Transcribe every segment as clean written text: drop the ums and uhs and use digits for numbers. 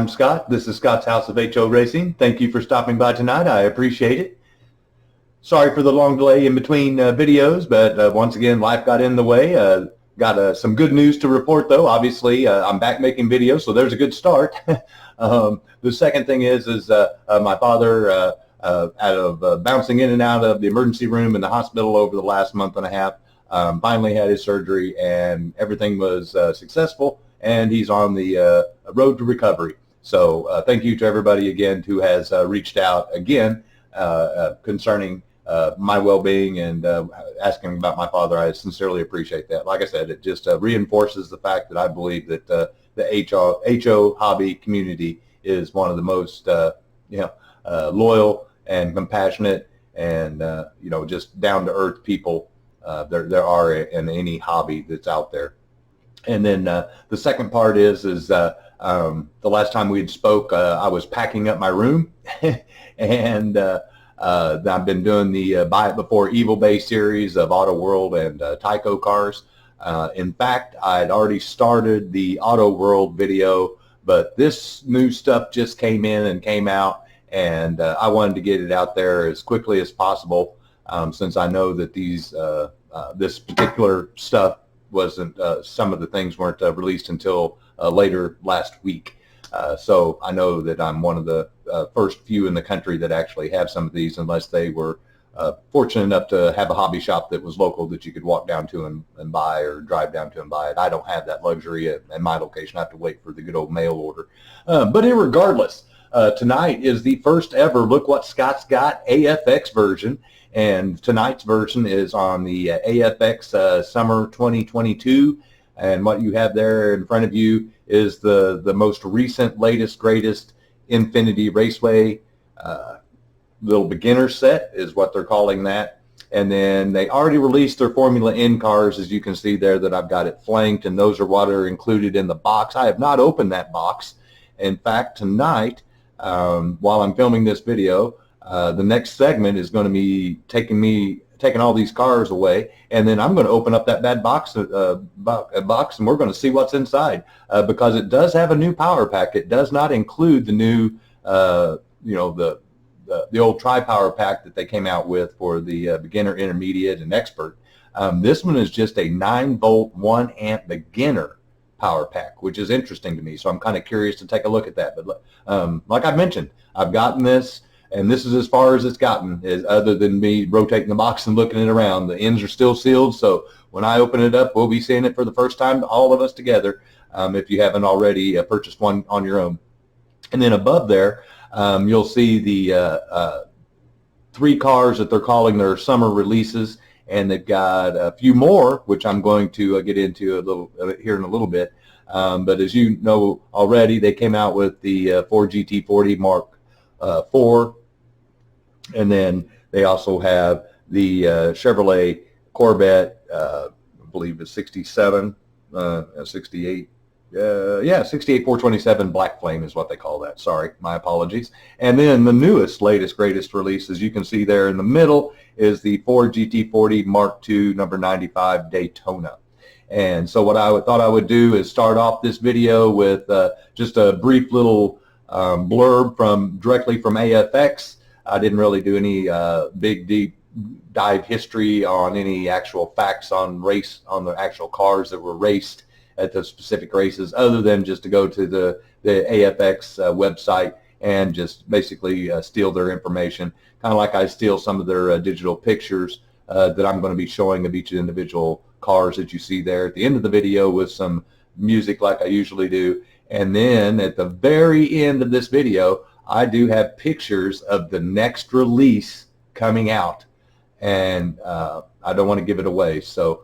I'm Scott. This is Scott's House of HO Racing. Thank you for stopping by tonight. I appreciate it. Sorry for the long delay in between videos, but once again, life got in the way. Got some good news to report, though. Obviously, I'm back making videos, so there's a good start. The second thing is my father, out of bouncing in and out of the emergency room in the hospital over the last month and a half, finally had his surgery, and everything was successful, and he's on the road to recovery. So thank you to everybody again who has reached out again concerning my well-being and asking about my father. I sincerely appreciate that. Like I said, it just reinforces the fact that I believe that the HO hobby community is one of the most loyal and compassionate and just down-to-earth people there are in any hobby that's out there. And then the second part is the last time we had spoke, I was packing up my room, and I've been doing the Buy It Before Evil Bay series of Auto World and Tyco cars. In fact, I'd already started the Auto World video, but this new stuff just came in and came out, and I wanted to get it out there as quickly as possible, since I know that this particular stuff wasn't, some of the things weren't released until later last week. So I know that I'm one of the first few in the country that actually have some of these, unless they were fortunate enough to have a hobby shop that was local that you could walk down to and buy, or drive down to and buy it. I don't have that luxury at my location. I have to wait for the good old mail order. But irregardless, tonight is the first ever Look What Scott's Got AFX version. And tonight's version is on the AFX Summer 2022. And what you have there in front of you is the most recent, latest, greatest Infinity Raceway little beginner set is what they're calling that. And then they already released their Formula N cars, as you can see there, that I've got it flanked, and those are what are included in the box. I have not opened that box. In fact, tonight, while I'm filming this video, the next segment is going to be taking all these cars away, and then I'm going to open up that bad box, and we're going to see what's inside, because it does have a new power pack. It does not include the new, the old tri-power pack that they came out with for the beginner, intermediate, and expert. This one is just a 9-volt, 1-amp beginner power pack, which is interesting to me. So I'm kind of curious to take a look at that. But like I mentioned, I've gotten this, and this is as far as it's gotten, other than me rotating the box and looking it around. The ends are still sealed, so when I open it up, we'll be seeing it for the first time, all of us together, if you haven't already purchased one on your own. And then above there, you'll see the 3 cars that they're calling their summer releases, and they've got a few more, which I'm going to get into here in a little bit. But as you know already, they came out with the Ford GT40 Mark IV. And then they also have the Chevrolet Corvette, I believe it's 67, 68. 68 427 Black Flame is what they call that. Sorry, my apologies. And then the newest, latest, greatest release, as you can see there in the middle, is the Ford GT40 Mark II number 95 Daytona. And so what I thought I would do is start off this video with just a brief little blurb directly from AFX. I didn't really do any big deep dive history on any actual facts on the actual cars that were raced at the specific races, other than just to go to the AFX website and just basically steal their information, kind of like I steal some of their digital pictures that I'm going to be showing of each individual cars that you see there at the end of the video, with some music like I usually do. And then at the very end of this video, I do have pictures of the next release coming out, and I don't want to give it away. So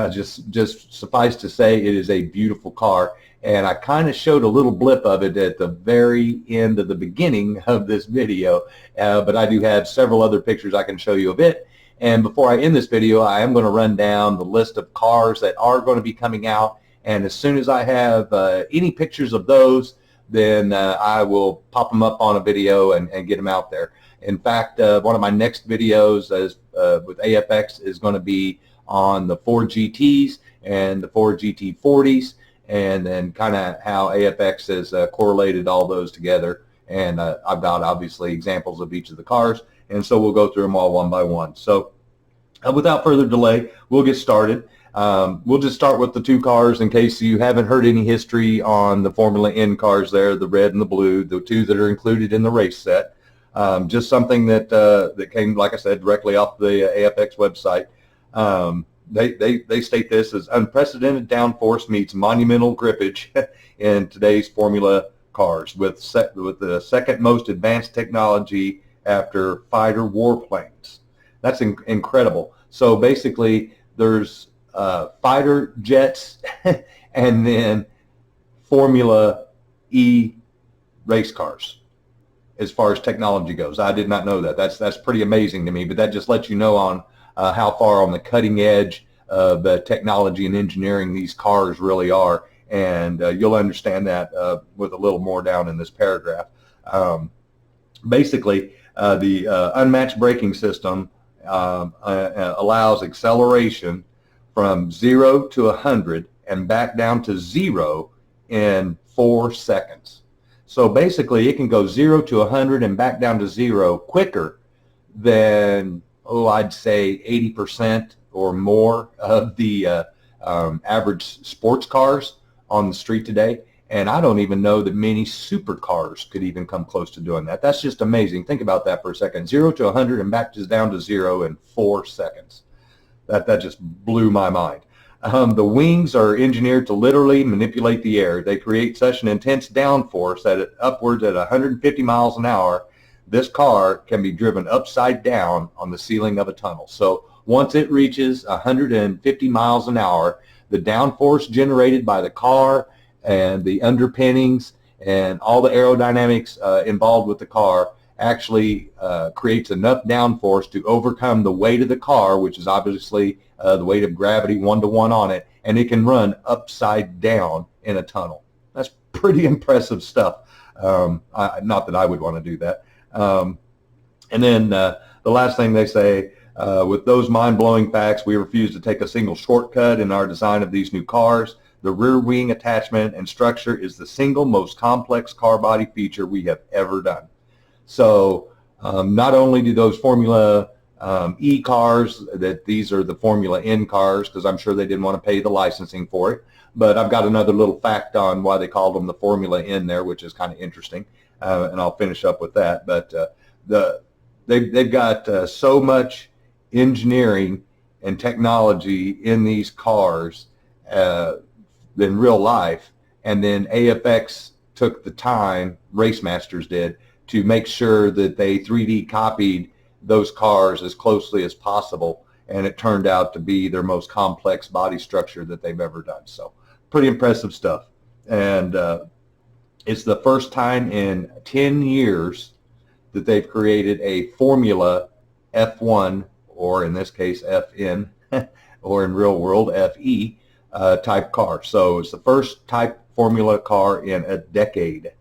just suffice to say, it is a beautiful car, and I kind of showed a little blip of it at the very end of the beginning of this video, but I do have several other pictures I can show you of it. And before I end this video, I am going to run down the list of cars that are going to be coming out, and as soon as I have any pictures of those, then I will pop them up on a video and get them out there. In fact, one of my next videos with AFX is going to be on the Ford GTs and the Ford GT40s, and then kind of how AFX has correlated all those together. And I've got obviously examples of each of the cars, and so we'll go through them all one by one. So without further delay, we'll get started. We'll just start with the two cars in case you haven't heard any history on the Formula N cars there, the red and the blue, the two that are included in the race set. Just something that came, like I said, directly off the AFX website. They state this as unprecedented downforce meets monumental grippage in today's Formula cars with the second most advanced technology after fighter warplanes. That's incredible. So basically, there's fighter jets and then Formula E race cars as far as technology goes. I did not know that. That's pretty amazing to me, but that just lets you know on how far on the cutting edge of technology and engineering these cars really are, and you'll understand that with a little more down in this paragraph. Basically, the unmatched braking system allows acceleration from 0 to 100 and back down to 0 in 4 seconds. So basically, it can go 0 to 100 and back down to 0 quicker than, I'd say 80% or more of the average sports cars on the street today. And I don't even know that many supercars could even come close to doing that. That's just amazing. Think about that for a second. 0 to 100 and back just down to 0 in 4 seconds. That just blew my mind. The wings are engineered to literally manipulate the air. They create such an intense downforce that upwards at 150 miles an hour, this car can be driven upside down on the ceiling of a tunnel. So once it reaches 150 miles an hour, the downforce generated by the car and the underpinnings and all the aerodynamics involved with the car actually creates enough downforce to overcome the weight of the car, which is obviously the weight of gravity 1-to-1 on it, and it can run upside down in a tunnel. That's pretty impressive stuff. Not that I would want to do that. And then the last thing they say, with those mind-blowing facts, we refuse to take a single shortcut in our design of these new cars. The rear wing attachment and structure is the single most complex car body feature we have ever done. So not only do those Formula E cars, that these are the Formula N cars, because I'm sure they didn't want to pay the licensing for it, but I've got another little fact on why they called them the Formula N there, which is kind of interesting, and I'll finish up with that. But they've got so much engineering and technology in these cars than real life, and then AFX took the time, Race Masters did, to make sure that they 3D copied those cars as closely as possible, and it turned out to be their most complex body structure that they've ever done. So pretty impressive stuff. And it's the first time in 10 years that they've created a Formula F1, or in this case FN, or in real world FE type car. So it's the first type Formula car in a decade.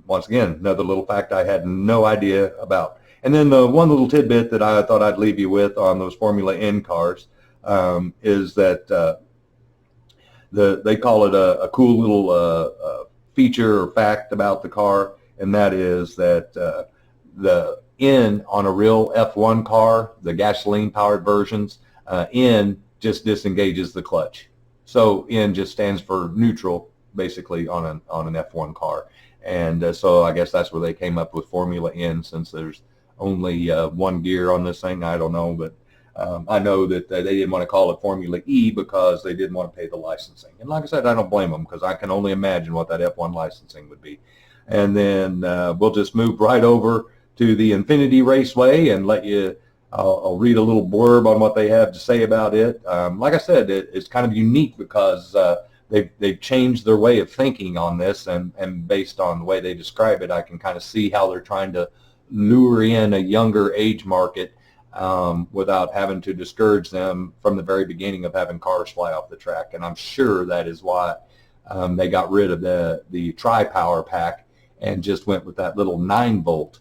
Once again, another little fact I had no idea about. And then the one little tidbit that I thought I'd leave you with on those Formula N cars is that they call it a cool little feature or fact about the car, and that is that the N on a real F1 car, the gasoline-powered versions, N just disengages the clutch. So N just stands for neutral, basically, on an F1 car. And so I guess that's where they came up with Formula N, since there's only one gear on this thing. I don't know, but I know that they didn't want to call it Formula E because they didn't want to pay the licensing. And like I said, I don't blame them, because I can only imagine what that F1 licensing would be. And then we'll just move right over to the Infinity Raceway and let you, I'll read a little blurb on what they have to say about it. Like I said, it's kind of unique because they've changed their way of thinking on this, and based on the way they describe it, I can kind of see how they're trying to lure in a younger age market without having to discourage them from the very beginning of having cars fly off the track. And I'm sure that is why they got rid of the tri-power pack and just went with that little 9-volt,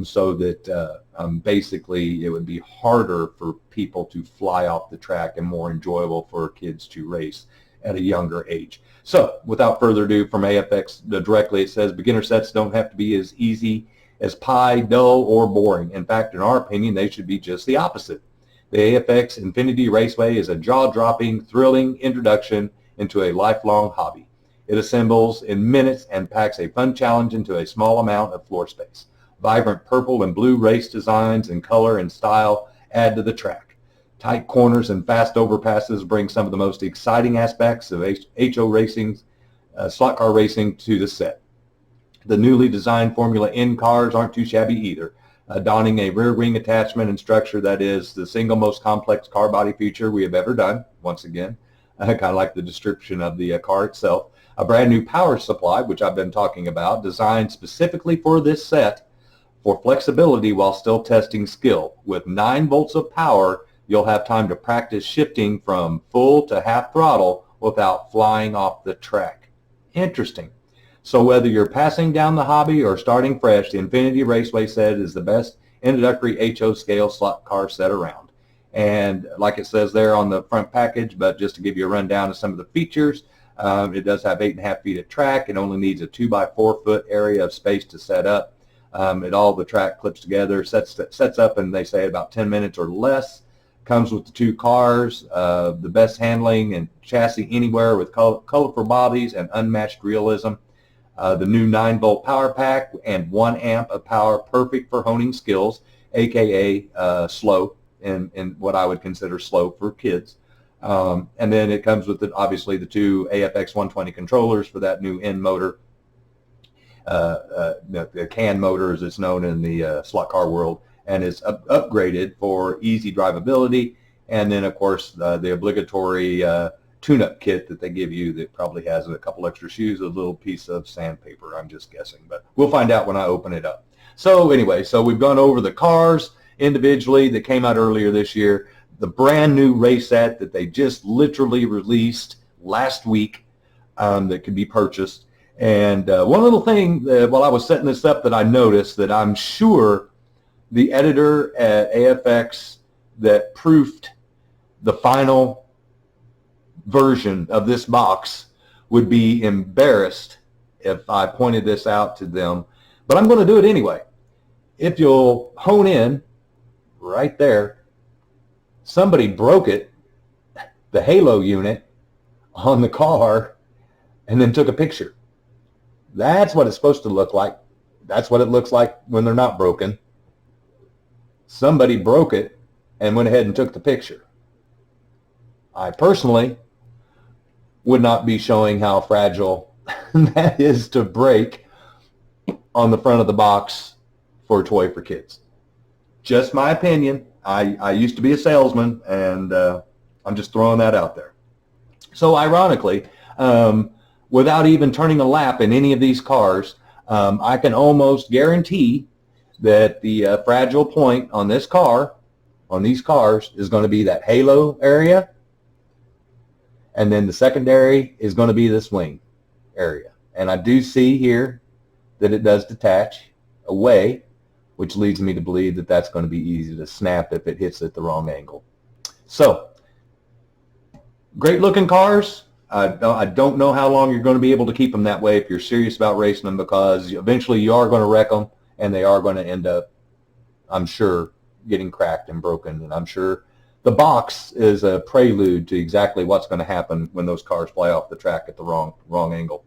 so that basically it would be harder for people to fly off the track and more enjoyable for kids to race. at a younger age. So without further ado, from AFX directly, it says beginner sets don't have to be as easy as pie, dull, or boring. In fact, in our opinion, they should be just the opposite. The AFX Infinity Raceway is a jaw-dropping, thrilling introduction into a lifelong hobby. It assembles in minutes and packs a fun challenge into a small amount of floor space. Vibrant purple and blue race designs in color and style add to the track. Tight corners and fast overpasses bring some of the most exciting aspects of HO racing, slot car racing to the set. The newly designed Formula N cars aren't too shabby either, donning a rear wing attachment and structure that is the single most complex car body feature we have ever done, once again, kind of like the description of the car itself. A brand new power supply, which I've been talking about, designed specifically for this set for flexibility while still testing skill. With 9 volts of power, you'll have time to practice shifting from full to half throttle without flying off the track. Interesting. So whether you're passing down the hobby or starting fresh, the Infinity Raceway set is the best introductory HO scale slot car set around. And like it says there on the front package, but just to give you a rundown of some of the features, it does have 8.5 feet of track. It only needs a 2 by 4 foot area of space to set up. All the track clips together, sets up in, they say, about 10 minutes or less. Comes with the 2 cars, the best handling and chassis anywhere with colorful bodies and unmatched realism. The new 9 volt power pack and 1 amp of power, perfect for honing skills, aka slow, and what I would consider slow for kids. And then it comes with, obviously, the 2 AFX 120 controllers for that new N motor, the CAN motor as it's known in the slot car world, and is upgraded for easy drivability. And then, of course, the obligatory tune-up kit that they give you that probably has a couple extra shoes, a little piece of sandpaper, I'm just guessing, but we'll find out when I open it up. So anyway, so we've gone over the cars individually that came out earlier this year, the brand new race set that they just literally released last week that could be purchased. And one little thing while I was setting this up that I noticed, that I'm sure the editor at AFX that proofed the final version of this box would be embarrassed if I pointed this out to them, but I'm going to do it anyway. If you'll hone in right there, somebody broke it, the halo unit on the car, and then took a picture. That's what it's supposed to look like. That's what it looks like when they're not broken. Somebody broke it and went ahead and took the picture. I personally would not be showing how fragile that is to break on the front of the box for a toy for kids. Just my opinion. I used to be a salesman, and I'm just throwing that out there. So ironically, without even turning a lap in any of these cars, I can almost guarantee that the fragile point on this car, on these cars, is going to be that halo area, and then the secondary is going to be this wing area. And I do see here that it does detach away, which leads me to believe that that's going to be easy to snap if it hits at the wrong angle. So, great looking cars. I don't know how long you're going to be able to keep them that way if you're serious about racing them, because eventually you are going to wreck them, and they are going to end up, I'm sure, getting cracked and broken. And I'm sure the box is a prelude to exactly what's going to happen when those cars fly off the track at the wrong angle.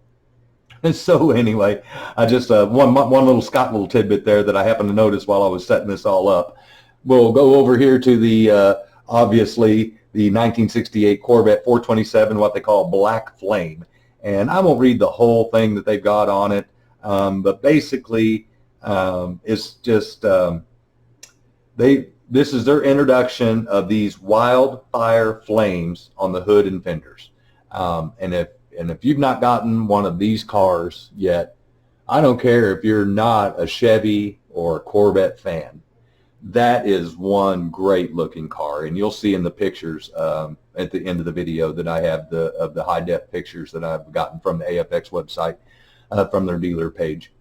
And so anyway, I just one little tidbit there that I happened to notice while I was setting this all up. We'll go over here to the obviously the 1968 Corvette 427, what they call Black Flame. And I won't read the whole thing that they've got on it, but basically it's just this is their introduction of these wildfire flames on the hood and fenders. And if you've not gotten one of these cars yet, I don't care if you're not a Chevy or a Corvette fan. That is one great looking car, and you'll see in the pictures at the end of the video that I have of the high def pictures that I've gotten from the AFX website, from their dealer page.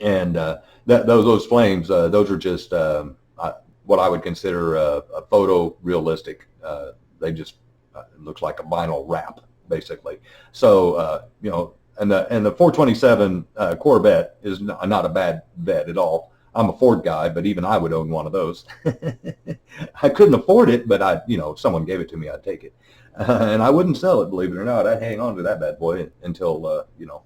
And those flames, those are just what I would consider a photo realistic. They just it looks like a vinyl wrap basically. So, you know, and the 427 Corvette is not a bad bet at all. I'm a Ford guy, but even I would own one of those. I couldn't afford it, but you know, if someone gave it to me, I'd take it. And I wouldn't sell it, believe it or not. I'd hang on to that bad boy until, you know,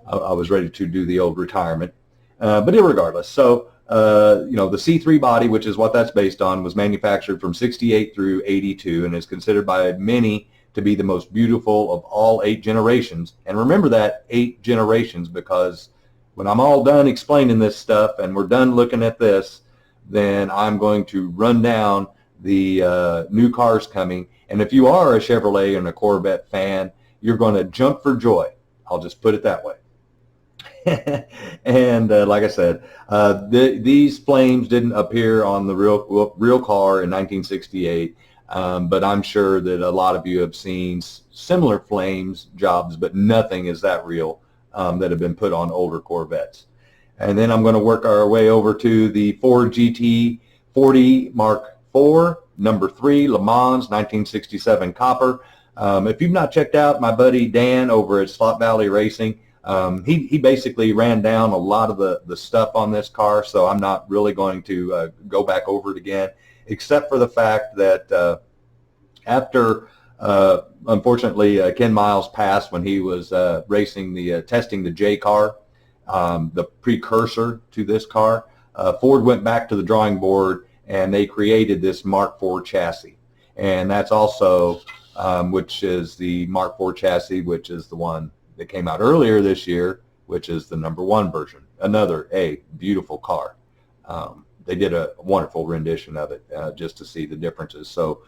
I was ready to do the old retirement. But irregardless, so, you know, the C3 body, which is what that's based on, was manufactured from 68 through 82 and is considered by many to be the most beautiful of all 8 generations. And remember that 8 generations, because when I'm all done explaining this stuff and we're done looking at this, then I'm going to run down the new cars coming. And if you are a Chevrolet and a Corvette fan, you're going to jump for joy. I'll just put it that way. And like I said, these flames didn't appear on the real car in 1968, but I'm sure that a lot of you have seen similar flames jobs, but nothing is that real that have been put on older Corvettes. And then I'm going to work our way over to the Ford GT40 Mark IV, number 3, Le Mans, 1967 copper. If you've not checked out my buddy Dan over at Slot Valley Racing, he basically ran down a lot of the stuff on this car, so I'm not really going to go back over it again, except for the fact that after unfortunately Ken Miles passed when he was racing testing the J car, the precursor to this car, Ford went back to the drawing board and they created this Mark IV chassis, and that's also which is the Mark IV chassis, which is the one that came out earlier this year, which is the number 1 version. Another beautiful car. They did a wonderful rendition of it just to see the differences. So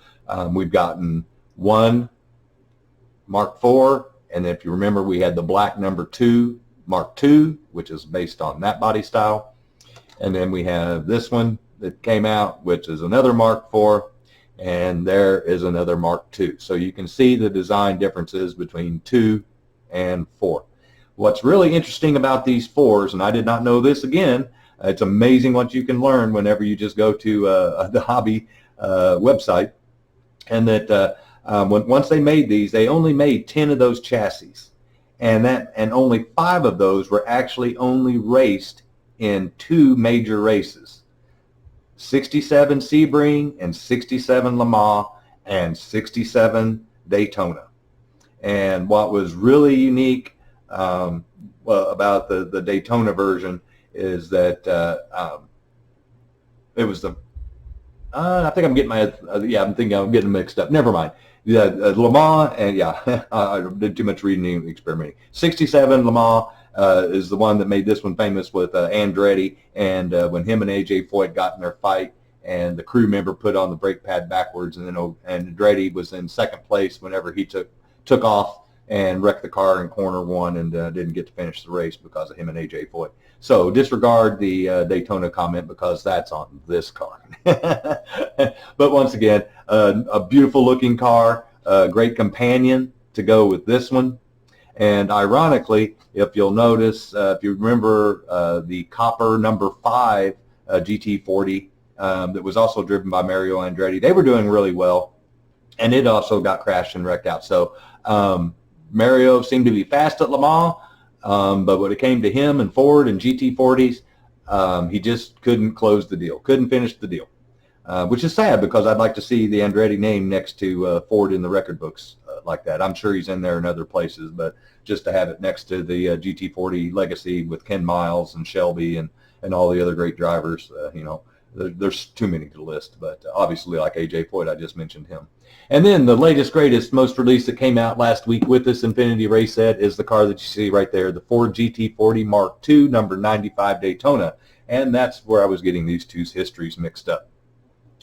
we've gotten one Mark IV, and if you remember, we had the black number 2 Mark II, which is based on that body style. And then we have this one that came out, which is another Mark IV, and there is another Mark II. So you can see the design differences between 2 and 4. What's really interesting about these 4s, and I did not know this again, it's amazing what you can learn whenever you just go to the hobby website, and that once they made these, they only made 10 of those chassis, and only 5 of those were actually only raced in 2 major races: 67 Sebring and 67 Le Mans and 67 Daytona. And what was really unique about the Daytona version is that it was the I think I'm getting I'm thinking I'm getting mixed up. Never mind. Yeah, Le Mans, and I did too much reading and experimenting. 67 Le Mans is the one that made this one famous with Andretti, and when him and AJ Foyt got in their fight, and the crew member put on the brake pad backwards, and then Andretti was in second place whenever he took off and wrecked the car in corner 1 and didn't get to finish the race because of him and AJ Foyt. So disregard the Daytona comment because that's on this car. But once again, a beautiful looking car, a great companion to go with this one. And ironically, if you'll notice, if you remember the copper number 5 GT40 that was also driven by Mario Andretti, they were doing really well, and it also got crashed and wrecked out. So Mario seemed to be fast at Le Mans, but when it came to him and Ford and GT40s, he just couldn't close the deal, couldn't finish the deal, which is sad because I'd like to see the Andretti name next to Ford in the record books like that. I'm sure he's in there in other places, but just to have it next to the GT40 legacy with Ken Miles and Shelby and all the other great drivers, you know, there's too many to list, but obviously like AJ Foyt, I just mentioned him. And then the latest, greatest, most released that came out last week with this Infinity race set is the car that you see right there, the Ford GT40 Mark II, number 95 Daytona. And that's where I was getting these two histories mixed up.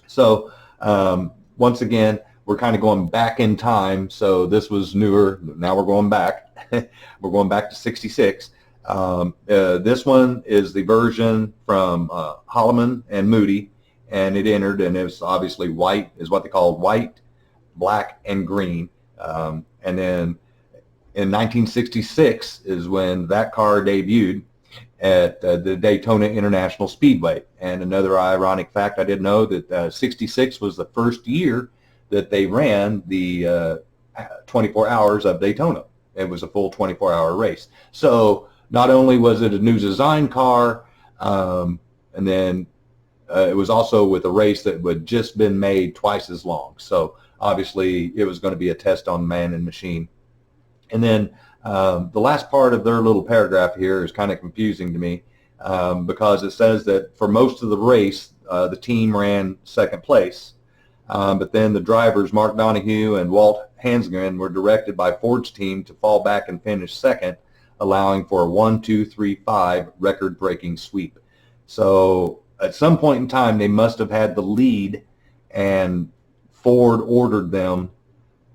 So once again, we're kind of going back in time. So this was newer. Now we're going back. We're going back to 66. This one is the version from Holloman and Moody, and it entered, and it's obviously white, is what they called white, black, and green. And then in 1966 is when that car debuted at the Daytona International Speedway. And another ironic fact, I didn't know that 66 was the first year that they ran the 24 hours of Daytona. It was a full 24-hour race. So not only was it a new design car, and then it was also with a race that had just been made twice as long. So obviously it was going to be a test on man and machine. And then the last part of their little paragraph here is kind of confusing to me because it says that for most of the race, the team ran second place. But then the drivers, Mark Donohue and Walt Hansgren, were directed by Ford's team to fall back and finish second, allowing for a 1-2-3-5 record-breaking sweep. So at some point in time, they must have had the lead, and Ford ordered them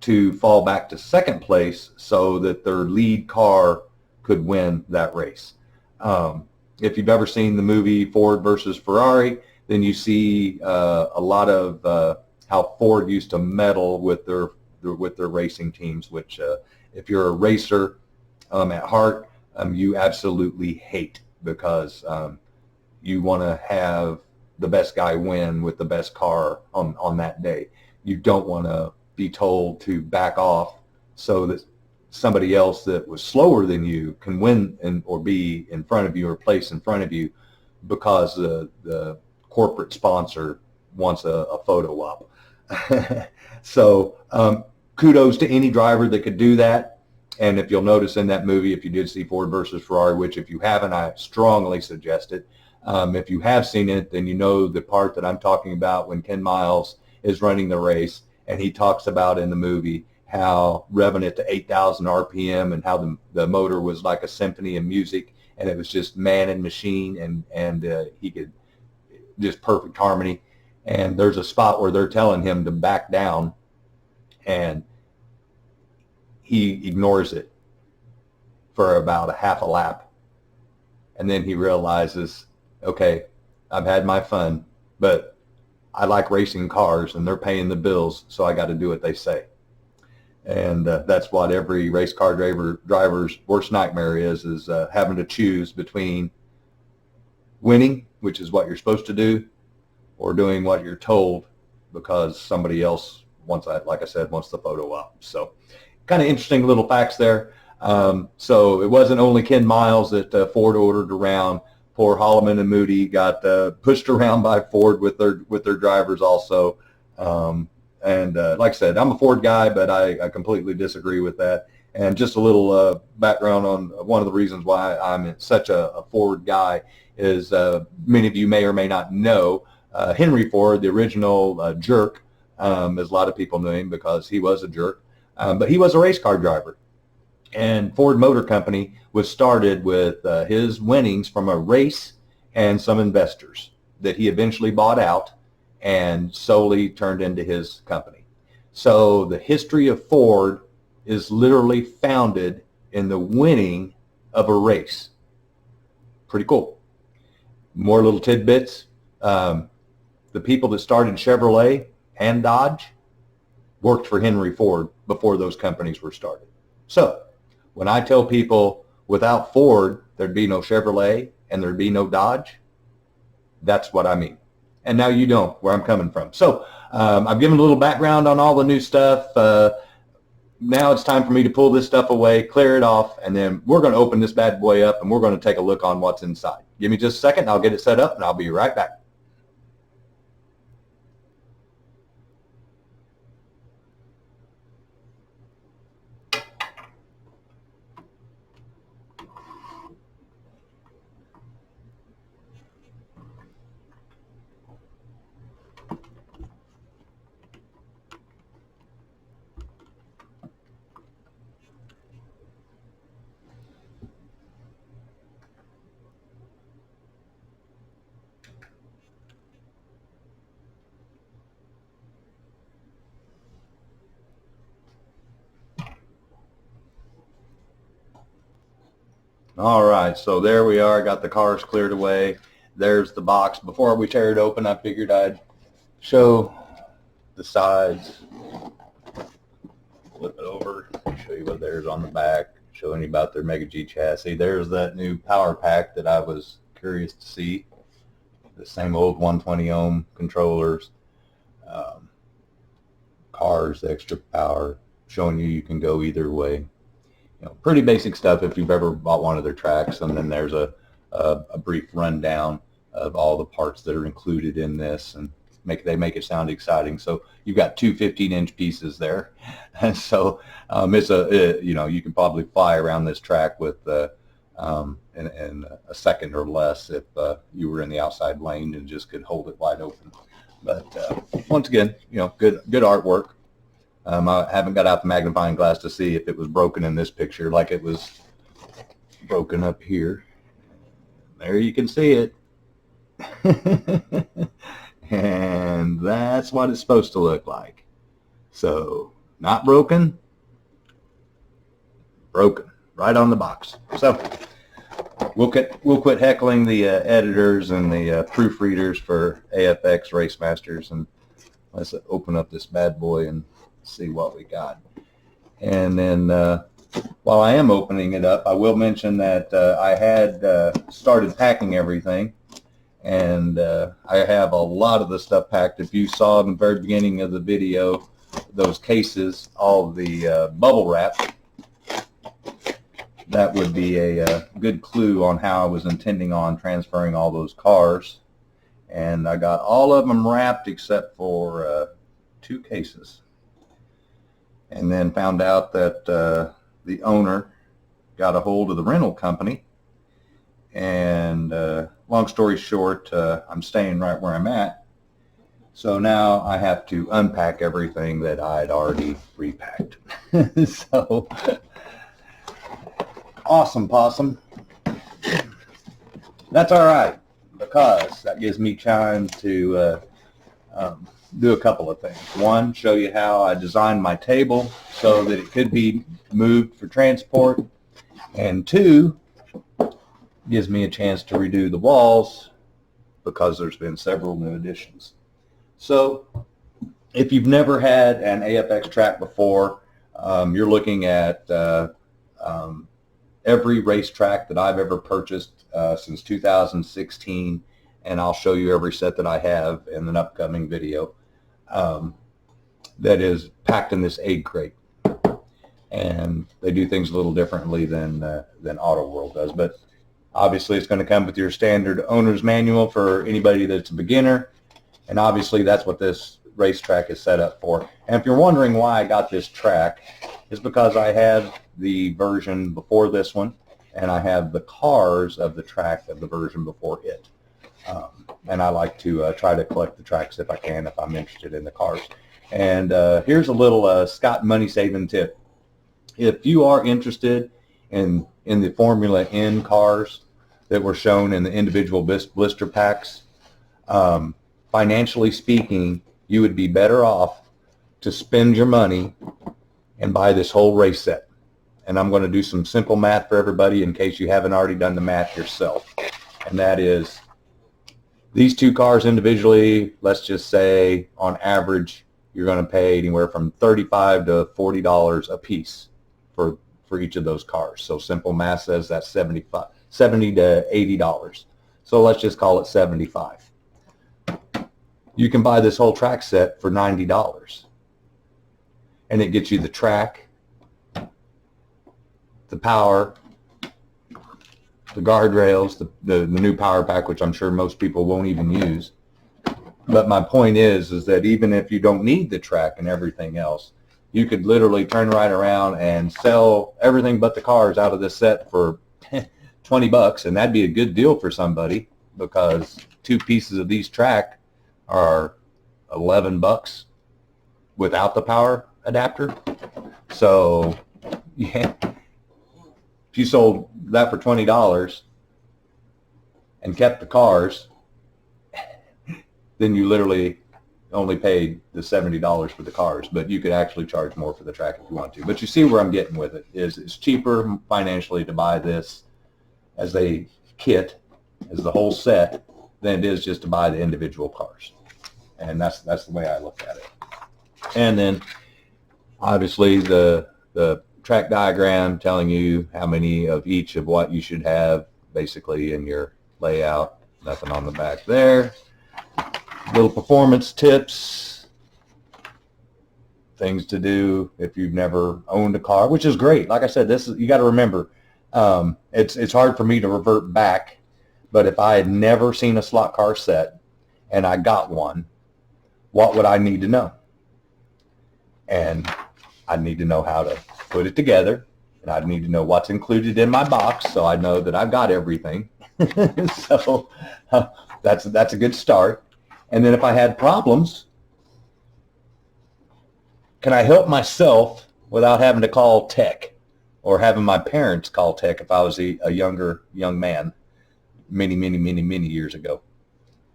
to fall back to second place so that their lead car could win that race. If you've ever seen the movie Ford versus Ferrari, then you see a lot of how Ford used to meddle with their racing teams, which if you're a racer at heart, you absolutely hate, because you want to have the best guy win with the best car on that day. You don't want to be told to back off so that somebody else that was slower than you can win or be in front of you or place in front of you because the corporate sponsor wants a photo op. So kudos to any driver that could do that. And if you'll notice in that movie, if you did see Ford versus Ferrari, which if you haven't, I strongly suggest it. If you have seen it, then you know the part that I'm talking about when Ken Miles is running the race, and he talks about in the movie how revving it to 8,000 RPM and how the motor was like a symphony of music, and it was just man and machine, and he could just perfect harmony. And there's a spot where they're telling him to back down, and he ignores it for about a half a lap. And then he realizes, okay, I've had my fun, but I like racing cars and they're paying the bills, so I got to do what they say. And that's what every race car driver's worst nightmare is having to choose between winning, which is what you're supposed to do, or doing what you're told because somebody else wants, like I said, wants the photo op. So kind of interesting little facts there. So it wasn't only Ken Miles that Ford ordered around. Poor Holloman and Moody got pushed around by Ford with their drivers also. And like I said, I'm a Ford guy, but I completely disagree with that. And just a little background on one of the reasons why I'm such a Ford guy is many of you may or may not know Henry Ford, the original jerk, as a lot of people knew him because he was a jerk, but he was a race car driver. And Ford Motor Company was started with his winnings from a race and some investors that he eventually bought out and solely turned into his company. So the history of Ford is literally founded in the winning of a race. Pretty cool. More little tidbits. The people that started Chevrolet and Dodge worked for Henry Ford before those companies were started. So when I tell people without Ford, there'd be no Chevrolet and there'd be no Dodge, that's what I mean. And now you know where I'm coming from. So I've given a little background on all the new stuff. Now it's time for me to pull this stuff away, clear it off, and then we're going to open this bad boy up and we're going to take a look on what's inside. Give me just a second, I'll get it set up, and I'll be right back. All right, so there we are. Got the cars cleared away. There's the box. Before we tear it open, I figured I'd show the sides. Flip it over, show you what there's on the back, show you about their Mega G chassis. There's that new power pack that I was curious to see. The same old 120 ohm controllers, cars, extra power, showing you can go either way. You know, pretty basic stuff if you've ever bought one of their tracks. And then there's a brief rundown of all the parts that are included in this, and they make it sound exciting. So you've got two 15-inch pieces there, and so you can probably fly around this track with in a second or less if you were in the outside lane and just could hold it wide open. But once again, good artwork. I haven't got out the magnifying glass to see if it was broken in this picture like it was broken up here. There you can see it. And that's what it's supposed to look like. So, not broken, broken, right on the box. So, we'll quit heckling the editors and the proofreaders for AFX Race Masters, and let's open up this bad boy and see what we got. And then while I am opening it up, I will mention that I had started packing everything, and I have a lot of the stuff packed. If you saw in the very beginning of the video, those cases, all the bubble wrap, that would be a good clue on how I was intending on transferring all those cars. And I got all of them wrapped except for 2 cases. And then found out that the owner got a hold of the rental company, and long story short, I'm staying right where I'm at. So now I have to unpack everything that I'd already repacked. So, awesome possum. That's all right, because that gives me time to do a couple of things. One, show you how I designed my table so that it could be moved for transport. And 2, gives me a chance to redo the walls because there's been several new additions. So if you've never had an AFX track before, you're looking at every racetrack that I've ever purchased since 2016, and I'll show you every set that I have in an upcoming video that is packed in this egg crate. And they do things a little differently than Auto World does, but obviously it's going to come with your standard owner's manual for anybody that's a beginner, and obviously that's what this racetrack is set up for. And if you're wondering why I got this track, it's because I had the version before this one, and I have the cars of the track of the version before it. And I like to try to collect the tracks if I can, if I'm interested in the cars. And here's a little Scott money-saving tip. If you are interested in the Formula N cars that were shown in the individual blister packs, financially speaking, you would be better off to spend your money and buy this whole race set. And I'm going to do some simple math for everybody in case you haven't already done the math yourself. And that is, these 2 cars individually, let's just say on average, you're going to pay anywhere from $35 to $40 a piece for each of those cars. So simple math says that's $70 to $80. So let's just call it $75. You can buy this whole track set for $90. And it gets you the track, the power, the guardrails, the new power pack, which I'm sure most people won't even use. But my point is that even if you don't need the track and everything else, you could literally turn right around and sell everything but the cars out of this set for $20, and that'd be a good deal for somebody, because 2 pieces of these track are $11 without the power adapter. So yeah, if you sold that for $20 and kept the cars, then you literally only paid the $70 for the cars, but you could actually charge more for the track if you want to. But you see where I'm getting with it, is it's cheaper financially to buy this as a kit, as the whole set, than it is just to buy the individual cars. And that's the way I look at it. And then obviously the track diagram telling you how many of each of what you should have basically in your layout. Nothing on the back there. Little performance tips. things to do if you've never owned a car, which is great. Like I said, this is, you got to remember, it's hard for me to revert back, but if I had never seen a slot car set and I got one, what would I need to know? And I'd need to know how to put it together, and I'd need to know what's included in my box so I know that I've got everything. So that's a good start. And then if I had problems, can I help myself without having to call tech or having my parents call tech if I was a younger young man many years ago?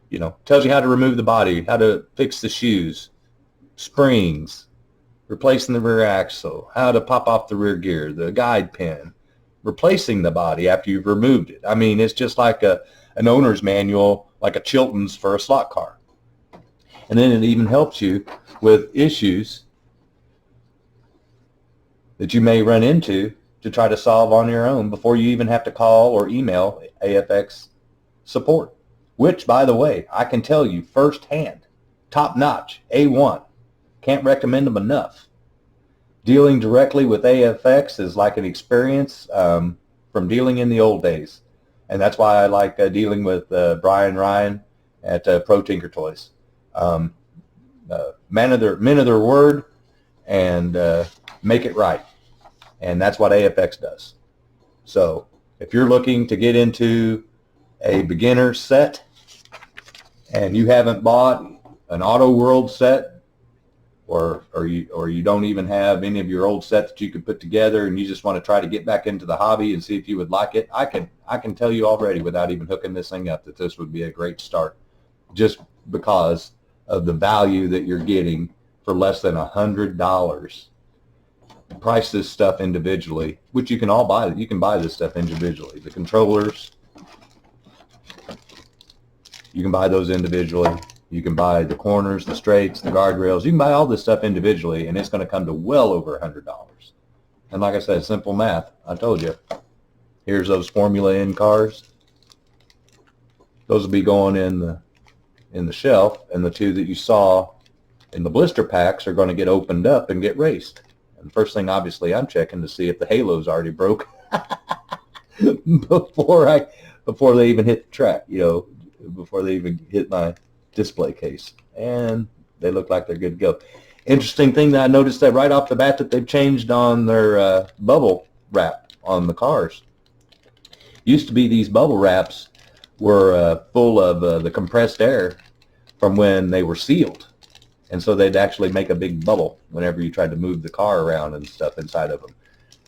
You know, tells you how to remove the body, how to fix the shoes, springs, replacing the rear axle, how to pop off the rear gear, the guide pin, replacing the body after you've removed it. I mean, it's just like an owner's manual, like a Chilton's for a slot car. And then it even helps you with issues that you may run into to try to solve on your own before you even have to call or email AFX support, which, by the way, I can tell you firsthand, top notch, A1. Can't recommend them enough. Dealing directly with AFX is like an experience from dealing in the old days. And that's why I like dealing with Brian Ryan at Pro Tinker Toys. Men of their word and make it right. And that's what AFX does. So if you're looking to get into a beginner set and you haven't bought an Auto World set, or you don't even have any of your old sets that you could put together, and you just want to try to get back into the hobby and see if you would like it, I can tell you already without even hooking this thing up that this would be a great start, just because of the value that you're getting for less than $100. Price this stuff individually, which you can all buy. You can buy this stuff individually. The controllers, you can buy those individually. You can buy the corners, the straights, the guardrails. You can buy all this stuff individually, and it's going to come to well over $100. And like I said, simple math. I told you. Here's those Formula N cars. Those will be going in the shelf, and the two that you saw in the blister packs are going to get opened up and get raced. And the first thing, obviously, I'm checking to see if the halo's already broke before they even hit the track. You know, before they even hit my display case, and they look like they're good to go. Interesting thing that I noticed that right off the bat that they've changed on their bubble wrap on the cars. Used to be these bubble wraps were full of the compressed air from when they were sealed, and so they'd actually make a big bubble whenever you tried to move the car around and stuff inside of them.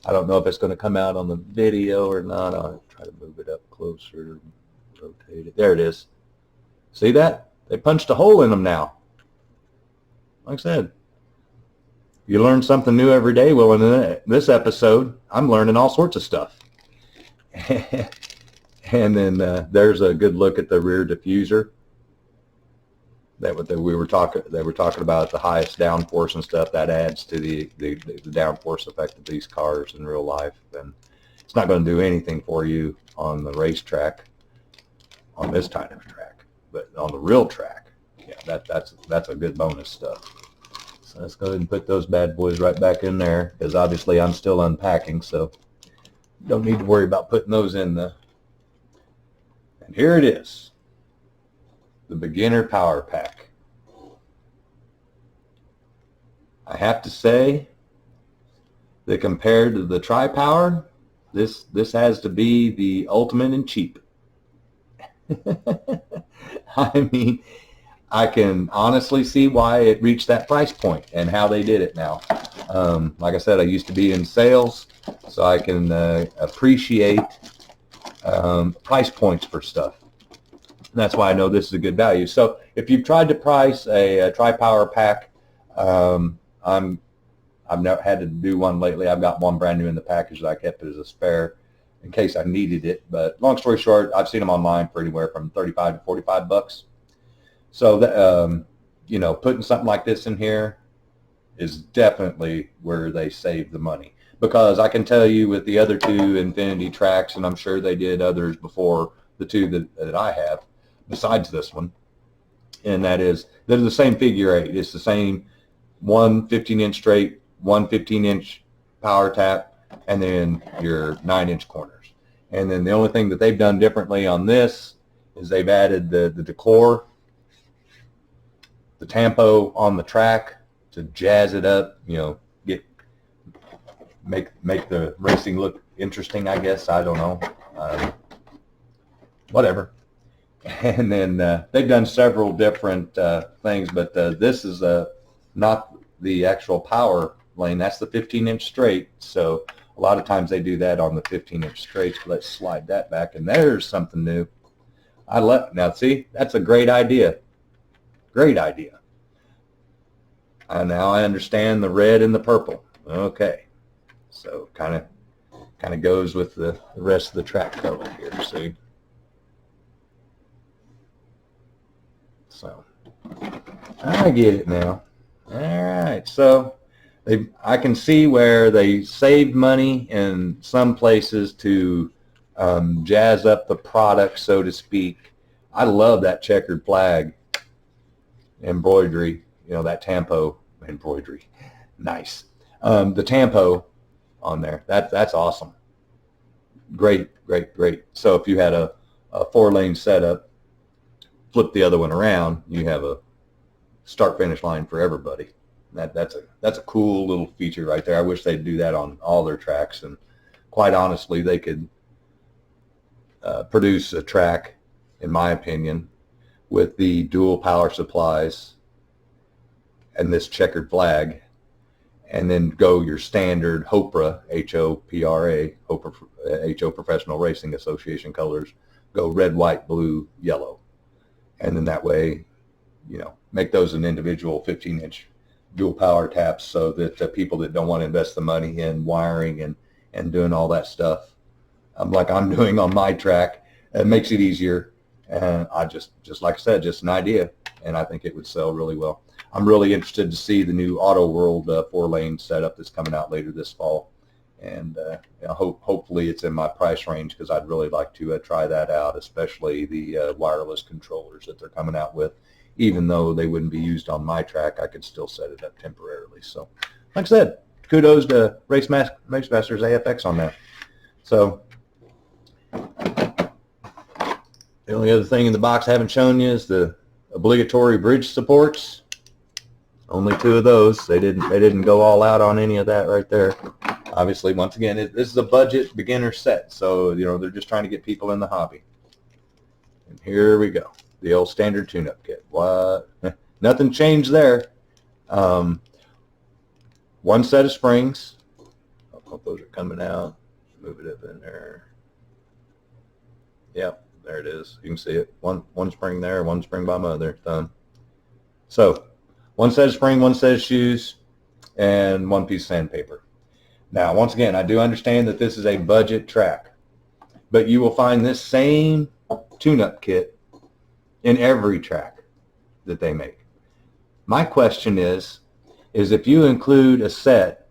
I don't know if it's going to come out on the video or not. I'll try to move it up closer, rotate it. There it is. See that? They punched a hole in them now. Like I said, you learn something new every day. Well, in this episode, I'm learning all sorts of stuff. And then there's a good look at the rear diffuser. They were talking about the highest downforce and stuff. That adds to the downforce effect of these cars in real life. And it's not going to do anything for you on the racetrack, on this kind of track. But on the real track, yeah, that's a good bonus stuff. So let's go ahead and put those bad boys right back in there, because obviously I'm still unpacking, so don't need to worry about putting those in the. And here it is, the beginner power pack. I have to say that compared to the Tri-Power, this has to be the ultimate and cheap. I mean, I can honestly see why it reached that price point and how they did it now. Like I said, I used to be in sales, so I can appreciate price points for stuff. And that's why I know this is a good value. So if you've tried to price a Tri-Power pack, I've never had to do one lately. I've got one brand new in the package that I kept it as a spare in case I needed it. But long story short, I've seen them online for anywhere from $35 to $45. So that, you know, putting something like this in here is definitely where they save the money. Because I can tell you with the other two Infinity tracks, and I'm sure they did others before the two that I have, besides this one, and that is, they're the same figure eight. It's the same one 15-inch straight, one 15-inch power tap, and then your 9-inch corners. And then the only thing that they've done differently on this is they've added the decor, the tampo on the track to jazz it up, you know, make the racing look interesting, I guess. I don't know. Whatever. And then they've done several different things, but this is not the actual power lane. That's the 15-inch straight. So a lot of times they do that on the 15-inch straights. Let's slide that back, and there's something new. Now see, that's a great idea. Great idea. Now I understand the red and the purple. Okay, so kind of goes with the rest of the track color here. See. So I get it now. All right, so I can see where they saved money in some places to jazz up the product, so to speak. I love that checkered flag embroidery, you know, that tampo embroidery. Nice. The tampo on there, that's awesome. Great. So if you had a 4-lane setup, flip the other one around, you have a start-finish line for everybody. That's a cool little feature right there. I wish they'd do that on all their tracks, and quite honestly, they could produce a track, in my opinion, with the dual power supplies and this checkered flag, and then go your standard HOPRA, H-O-P-R-A, HO Professional Racing Association colors, go red, white, blue, yellow. And then that way, you know, make those an individual 15-inch dual power taps, so that people that don't want to invest the money in wiring and doing all that stuff, like I'm doing on my track, it makes it easier. And I just like I said, just an idea, and I think it would sell really well. I'm really interested to see the new Auto World 4-lane setup that's coming out later this fall, and hopefully it's in my price range, because I'd really like to try that out, especially the wireless controllers that they're coming out with. Even though they wouldn't be used on my track, I could still set it up temporarily. So, like I said, kudos to Racemasters AFX on that. So, the only other thing in the box I haven't shown you is the obligatory bridge supports. Only 2 of those. They didn't go all out on any of that right there. Obviously, once again, this is a budget beginner set, so you know they're just trying to get people in the hobby. And here we go, the old standard tune-up kit. What? Nothing changed there. 1 set of springs. I hope those are coming out. Move it up in there. Yep, there it is. You can see it. One spring there, 1 spring by mother. Done. So 1 set of spring, 1 set of shoes, and 1 piece of sandpaper. Now, once again, I do understand that this is a budget track, but you will find this same tune-up kit in every track that they make. My question is if you include a set,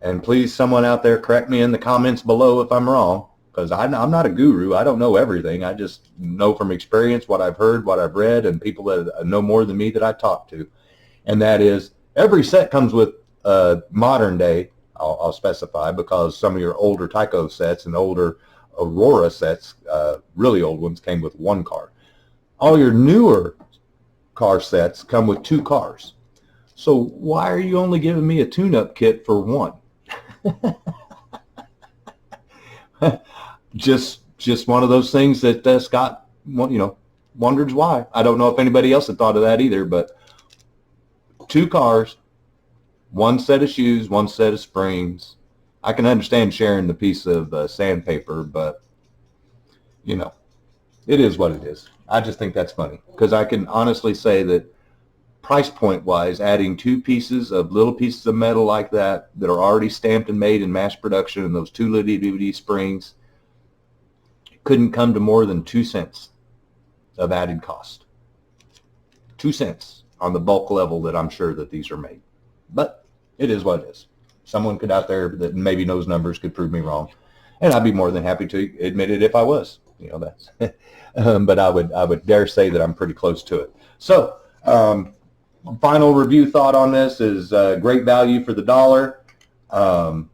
and please someone out there correct me in the comments below if I'm wrong, because I'm not a guru. I don't know everything. I just know from experience what I've heard, what I've read, and people that know more than me that I talk to. And that is, every set comes with modern day, I'll specify, because some of your older Tyco sets and older Aurora sets, really old ones, came with 1 car. All your newer car sets come with 2 cars. So why are you only giving me a tune-up kit for 1? Just one of those things that Scott, wonders why. I don't know if anybody else had thought of that either, but 2 cars, 1 set of shoes, 1 set of springs. I can understand sharing the piece of sandpaper, but it is what it is. I just think that's funny, because I can honestly say that price point wise, adding 2 little pieces of metal like that are already stamped and made in mass production, and those 2 little springs, couldn't come to more than 2 cents of added cost. 2 cents on the bulk level that I'm sure that these are made. But it is what it is. Someone could out there that maybe knows numbers could prove me wrong, and I'd be more than happy to admit it if I was. That's but I would dare say that I'm pretty close to it. So final review thought on this is great value for the dollar. I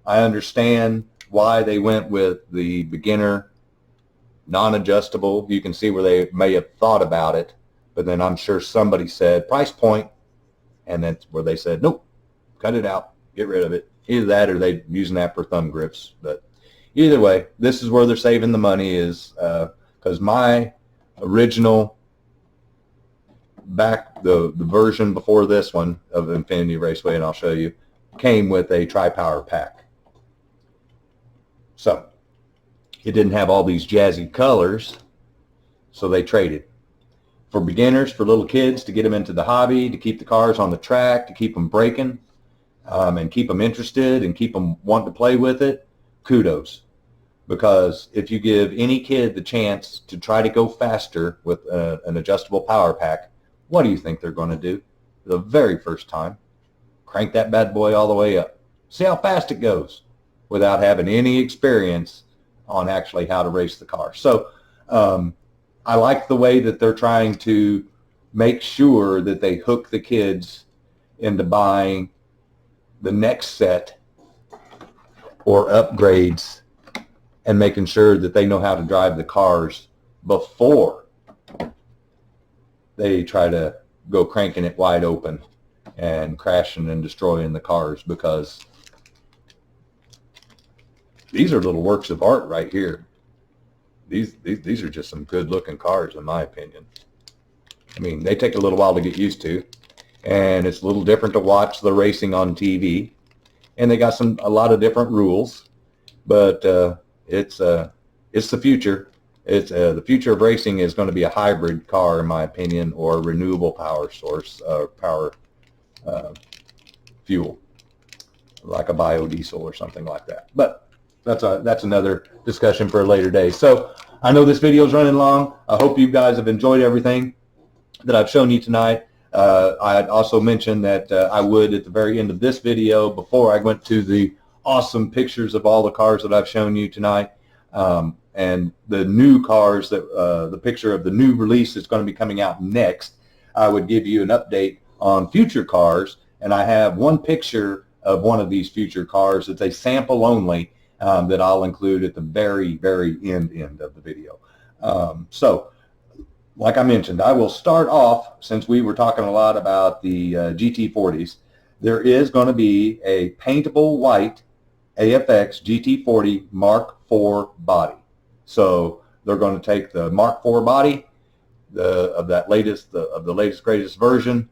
understand why they went with the beginner non-adjustable. You can see where they may have thought about it, but then I'm sure somebody said price point, and that's where they said, nope, cut it out, get rid of it. Either that or they're using that for thumb grips. But either way, this is where they're saving the money, is because my original the version before this one of Infinity Raceway, and I'll show you, came with a tri-power pack. So it didn't have all these jazzy colors, so they traded. For beginners, for little kids, to get them into the hobby, to keep the cars on the track, to keep them braking, and keep them interested and keep them wanting to play with it, kudos. Because if you give any kid the chance to try to go faster with an adjustable power pack, what do you think they're going to do? The very first time, crank that bad boy all the way up. See how fast it goes without having any experience on actually how to race the car. So I like the way that they're trying to make sure that they hook the kids into buying the next set or upgrades, and making sure that they know how to drive the cars before they try to go cranking it wide open and crashing and destroying the cars, because these are little works of art right here. These are just some good looking cars, in my opinion. I mean, they take a little while to get used to, and it's a little different to watch the racing on TV, and they got a lot of different rules, but it's the future. It's the future of racing is going to be a hybrid car, in my opinion, or a renewable power source, power fuel, like a biodiesel or something like that. But that's another discussion for a later day. So I know this video is running long. I hope you guys have enjoyed everything that I've shown you tonight. I had also mentioned that I would, at the very end of this video, before I went to the awesome pictures of all the cars that I've shown you tonight, and the new cars, that the picture of the new release that's going to be coming out next, I would give you an update on future cars. And I have one picture of one of these future cars that's a sample only, that I'll include at the very, very end of the video. So like I mentioned, I will start off, since we were talking a lot about the GT40s, there is going to be a paintable white AFX GT40 Mark IV body. So they're going to take the Mark IV body of the latest greatest version,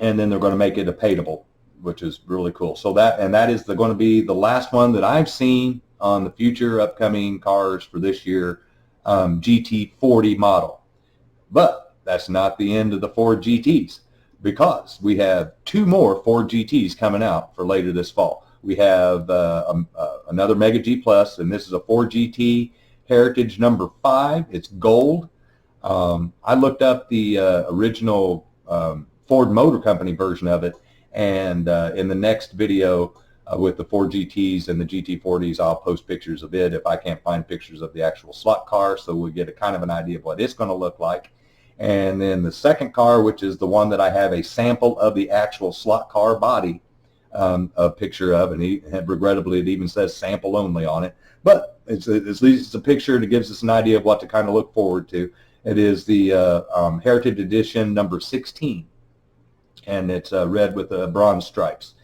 and then they're going to make it a paintable, which is really cool. So that is going to be the last one that I've seen on the future upcoming cars for this year, GT40 model. But that's not the end of the Ford GTs, because we have two more Ford GTs coming out for later this fall. We have another Mega G Plus, and this is a Ford GT Heritage number 5. It's gold. I looked up the original Ford Motor Company version of it, and in the next video with the Ford GTs and the GT40s, I'll post pictures of it if I can't find pictures of the actual slot car, so we'll get a kind of an idea of what it's going to look like. And then the second car, which is the one that I have a sample of the actual slot car body, a picture of, and regrettably it even says sample only on it, but at least it's a picture that gives us an idea of what to kind of look forward to. It is the Heritage Edition number 16, and it's red with bronze stripes.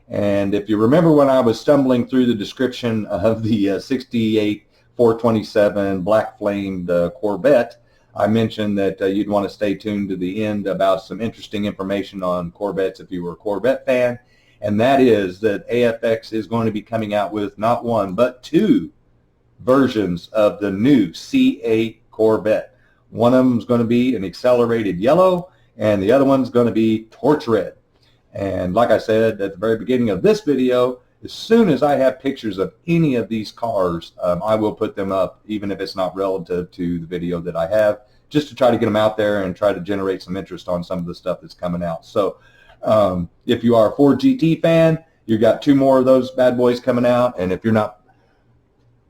And if you remember when I was stumbling through the description of the 68 427 black flamed Corvette, I mentioned that you'd want to stay tuned to the end about some interesting information on Corvettes if you were a Corvette fan, and that is that AFX is going to be coming out with not one but two versions of the new C8 Corvette. One of them is going to be an accelerated yellow, and the other one's going to be torch red. And like I said at the very beginning of this video, as soon as I have pictures of any of these cars, I will put them up, even if it's not relative to the video that I have, just to try to get them out there and try to generate some interest on some of the stuff that's coming out. So if you are a Ford GT fan, you've got two more of those bad boys coming out. And if you're not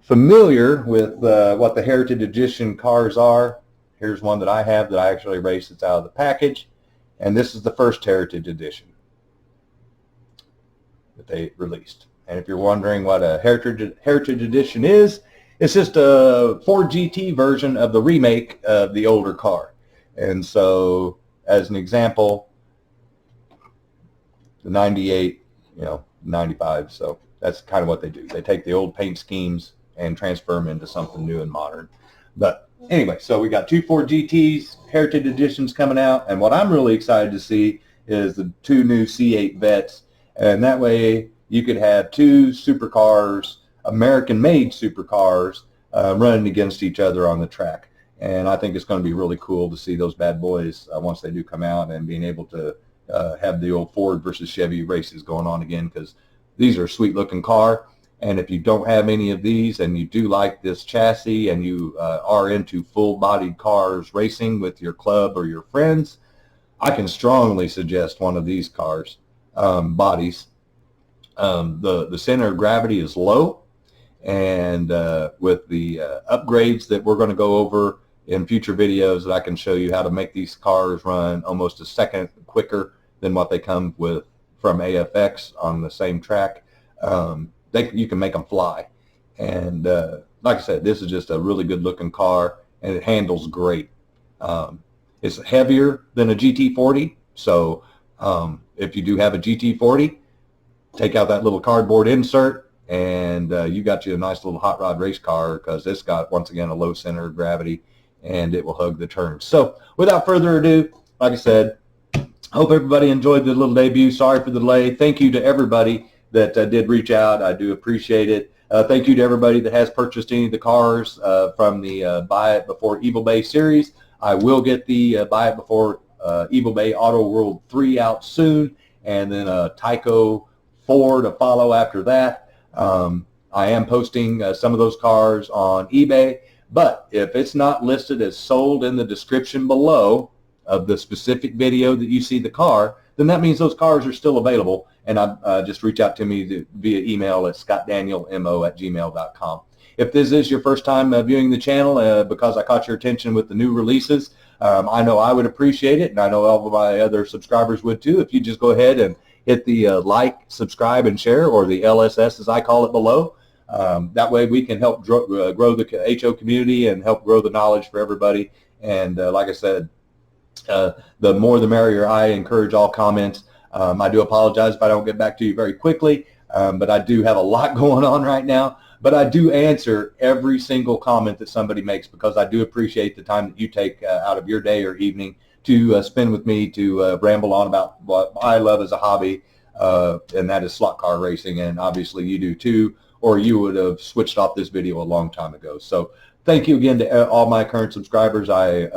familiar with what the Heritage Edition cars are, here's one that I have that I actually raced that's out of the package. And this is the first Heritage Edition that they released. And if you're wondering what a Heritage Edition is, it's just a Ford GT version of the remake of the older car. And so, as an example, the 98, 95, so that's kind of what they do. They take the old paint schemes and transfer them into something new and modern. But anyway, so we got 2 Ford GTs, Heritage Editions coming out, and what I'm really excited to see is the 2 new C8 Vets, and that way you could have 2 supercars, American-made supercars, running against each other on the track. And I think it's going to be really cool to see those bad boys once they do come out, and being able to have the old Ford versus Chevy races going on again, because these are a sweet-looking car. And if you don't have any of these and you do like this chassis and you are into full-bodied cars racing with your club or your friends, I can strongly suggest one of these cars bodies. The center of gravity is low, and with the upgrades that we're going to go over in future videos, that I can show you how to make these cars run almost a second quicker than what they come with from AFX on the same track. You can make them fly. And like I said, this is just a really good looking car, and it handles great. It's heavier than a GT40, so if you do have a GT40, take out that little cardboard insert, and you got you a nice little hot rod race car, because it's got, once again, a low center of gravity, and it will hug the turns. So without further ado, like I said, hope everybody enjoyed the little debut. Sorry for the delay. Thank you to everybody that did reach out. I do appreciate it. Thank you to everybody that has purchased any of the cars from the Buy It Before Evil Bay series. I will get the Buy It Before Evil Bay Auto World 3 out soon, and then a Tyco 4 to follow after that. I am posting some of those cars on eBay, but if it's not listed as sold in the description below of the specific video that you see the car, then that means those cars are still available, and just reach out to me via email at scottdanielmo@gmail.com. If this is your first time viewing the channel because I caught your attention with the new releases, I know I would appreciate it, and I know all of my other subscribers would too, if you just go ahead and hit the like, subscribe, and share, or the LSS as I call it below. That way we can help grow the HO community and help grow the knowledge for everybody. And like I said, the more the merrier. I encourage all comments. I do apologize if I don't get back to you very quickly, but I do have a lot going on right now. But I do answer every single comment that somebody makes, because I do appreciate the time that you take out of your day or evening to spend with me to ramble on about what I love as a hobby, and that is slot car racing. And obviously you do too, or you would have switched off this video a long time ago. So thank you again to all my current subscribers. I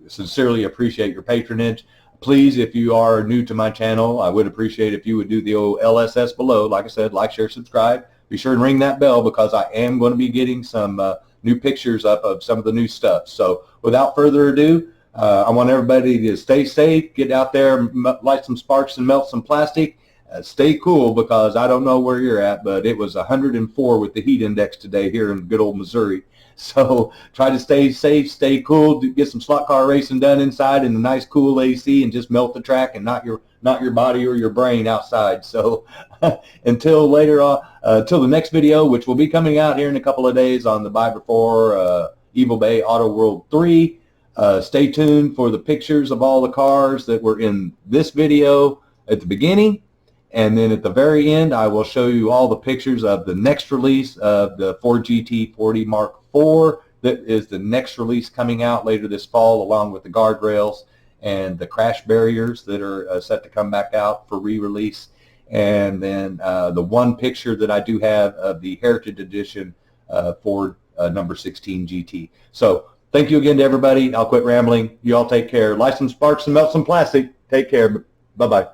sincerely appreciate your patronage. Please, if you are new to my channel, I would appreciate if you would do the old LSS below. Like I said, like, share, subscribe. Be sure and ring that bell, because I am going to be getting some new pictures up of some of the new stuff. So without further ado, I want everybody to stay safe, get out there, light some sparks and melt some plastic. Stay cool, because I don't know where you're at, but it was 104 with the heat index today here in good old Missouri. So try to stay safe, stay cool, get some slot car racing done inside in a nice cool AC, and just melt the track and not your body or your brain outside. So until later on, until the next video, which will be coming out here in a couple of days on the Buy It Before Evil Bay Auto World 3. Stay tuned for the pictures of all the cars that were in this video at the beginning. And then at the very end, I will show you all the pictures of the next release of the Ford GT40 Mark IV. That is the next release coming out later this fall, along with the guardrails and the crash barriers that are set to come back out for re-release. And then the one picture that I do have of the Heritage Edition Ford number 16 GT. So thank you again to everybody. I'll quit rambling. You all take care. Light some sparks and melt some plastic. Take care. Bye-bye.